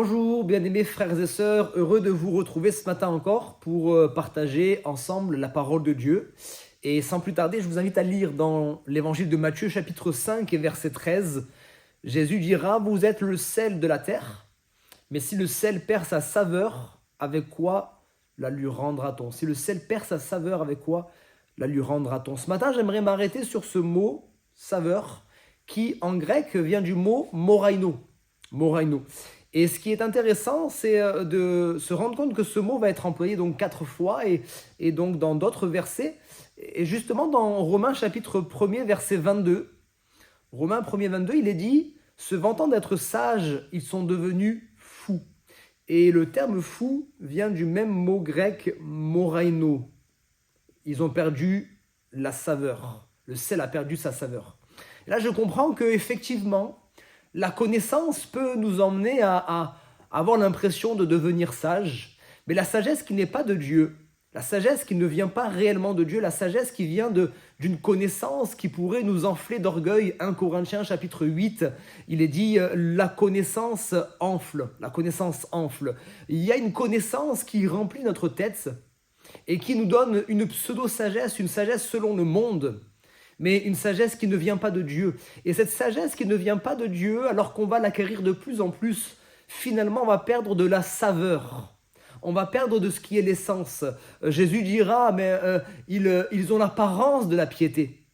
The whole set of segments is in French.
Bonjour, bien-aimés frères et sœurs, heureux de vous retrouver ce matin encore pour partager ensemble la parole de Dieu. Et sans plus tarder, je vous invite à lire dans l'évangile de Matthieu, chapitre 5 et verset 13. Jésus dira « Vous êtes le sel de la terre, mais si le sel perd sa saveur, avec quoi la lui rendra-t-on » Si le sel perd sa saveur, avec quoi la lui rendra-t-on? Ce matin, j'aimerais m'arrêter sur ce mot « saveur » qui, en grec, vient du mot « moraino ». Moraino. Et ce qui est intéressant, c'est de se rendre compte que ce mot va être employé donc 4 fois et donc dans d'autres versets. Et justement dans Romains chapitre 1er verset 22, Romains 1er 22, il est dit « Se vantant d'être sages, ils sont devenus fous ». Et le terme fou vient du même mot grec moraino. Ils ont perdu la saveur. Le sel a perdu sa saveur. Et là, je comprends qu'effectivement, la connaissance peut nous emmener à avoir l'impression de devenir sage, mais la sagesse qui n'est pas de Dieu, la sagesse qui ne vient pas réellement de Dieu, la sagesse qui vient d'une connaissance qui pourrait nous enfler d'orgueil. 1 Corinthiens chapitre 8, il est dit « la connaissance enfle ». La connaissance enfle. Il y a une connaissance qui remplit notre tête et qui nous donne une pseudo-sagesse, une sagesse selon le monde, mais une sagesse qui ne vient pas de Dieu. Et cette sagesse qui ne vient pas de Dieu, alors qu'on va l'acquérir de plus en plus, finalement on va perdre de la saveur. On va perdre de ce qui est l'essence. Jésus dira, mais ils ont l'apparence de la piété,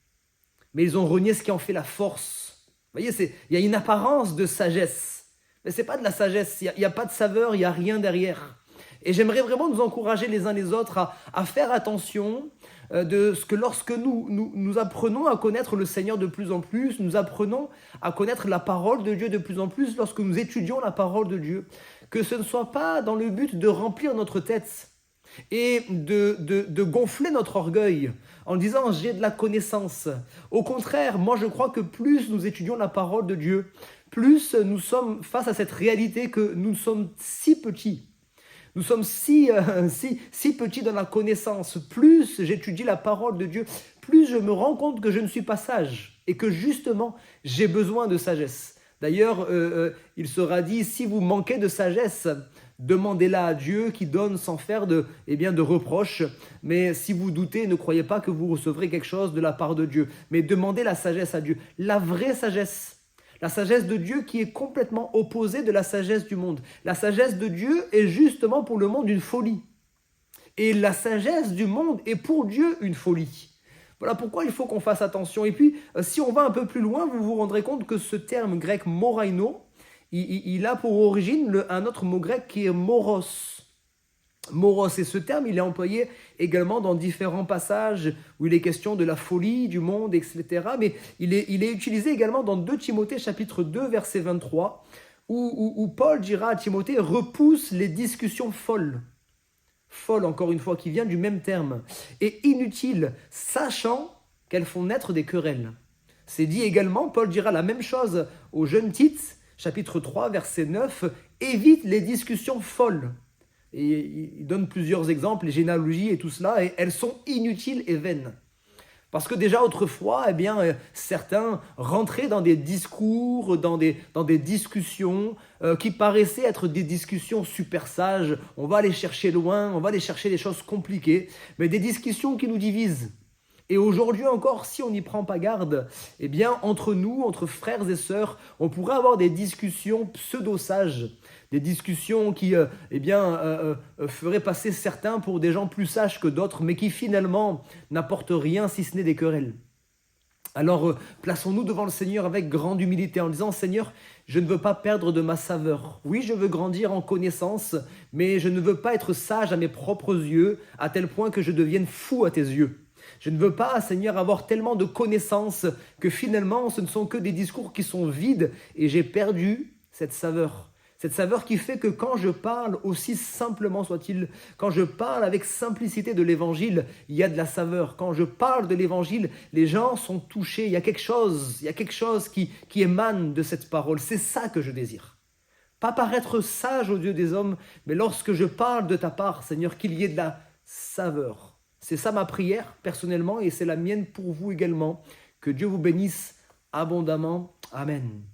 mais ils ont renié ce qui en fait la force. Vous voyez, il y a une apparence de sagesse, mais ce n'est pas de la sagesse, il n'y a pas de saveur, il n'y a rien derrière. Et j'aimerais vraiment nous encourager les uns les autres à faire attention de ce que lorsque nous apprenons à connaître le Seigneur de plus en plus, nous apprenons à connaître la parole de Dieu de plus en plus, lorsque nous étudions la parole de Dieu, que ce ne soit pas dans le but de remplir notre tête et de gonfler notre orgueil en disant « j'ai de la connaissance ». Au contraire, moi je crois que plus nous étudions la parole de Dieu, plus nous sommes face à cette réalité que nous sommes si petits. Nous sommes si petits dans la connaissance. Plus j'étudie la parole de Dieu, plus je me rends compte que je ne suis pas sage et que justement, j'ai besoin de sagesse. D'ailleurs, il sera dit, si vous manquez de sagesse, demandez-la à Dieu qui donne sans faire de reproches. Mais si vous doutez, ne croyez pas que vous recevrez quelque chose de la part de Dieu. Mais demandez la sagesse à Dieu, la vraie sagesse. La sagesse de Dieu qui est complètement opposée de la sagesse du monde. La sagesse de Dieu est justement pour le monde une folie. Et la sagesse du monde est pour Dieu une folie. Voilà pourquoi il faut qu'on fasse attention. Et puis, si on va un peu plus loin, vous vous rendrez compte que ce terme grec moraino, il a pour origine un autre mot grec qui est moros. Moros, et ce terme, il est employé également dans différents passages où il est question de la folie, du monde, etc. Mais il est utilisé également dans 2 Timothée chapitre 2, verset 23, où Paul dira à Timothée « repousse les discussions folles ». Folle, encore une fois, qui vient du même terme. Et inutile, sachant qu'elles font naître des querelles. C'est dit également, Paul dira la même chose au jeune Tite, chapitre 3, verset 9, « évite les discussions folles ». Et il donne plusieurs exemples, les généalogies et tout cela, et elles sont inutiles et vaines. Parce que déjà autrefois, certains rentraient dans des discours, dans des discussions qui paraissaient être des discussions super sages. On va aller chercher loin, on va aller chercher des choses compliquées, mais des discussions qui nous divisent. Et aujourd'hui encore, si on n'y prend pas garde, entre nous, entre frères et sœurs, on pourrait avoir des discussions pseudo-sages, des discussions qui feraient passer certains pour des gens plus sages que d'autres, mais qui finalement n'apportent rien si ce n'est des querelles. Alors, plaçons-nous devant le Seigneur avec grande humilité en disant « Seigneur, je ne veux pas perdre de ma saveur. Oui, je veux grandir en connaissance, mais je ne veux pas être sage à mes propres yeux, à tel point que je devienne fou à tes yeux. » Je ne veux pas, Seigneur, avoir tellement de connaissances que finalement, ce ne sont que des discours qui sont vides et j'ai perdu cette saveur. Cette saveur qui fait que quand je parle, aussi simplement soit-il, quand je parle avec simplicité de l'évangile, il y a de la saveur. Quand je parle de l'évangile, les gens sont touchés. Il y a quelque chose qui émane de cette parole. C'est ça que je désire. Pas paraître sage aux yeux des hommes, mais lorsque je parle de ta part, Seigneur, qu'il y ait de la saveur. C'est ça ma prière personnellement et c'est la mienne pour vous également. Que Dieu vous bénisse abondamment. Amen.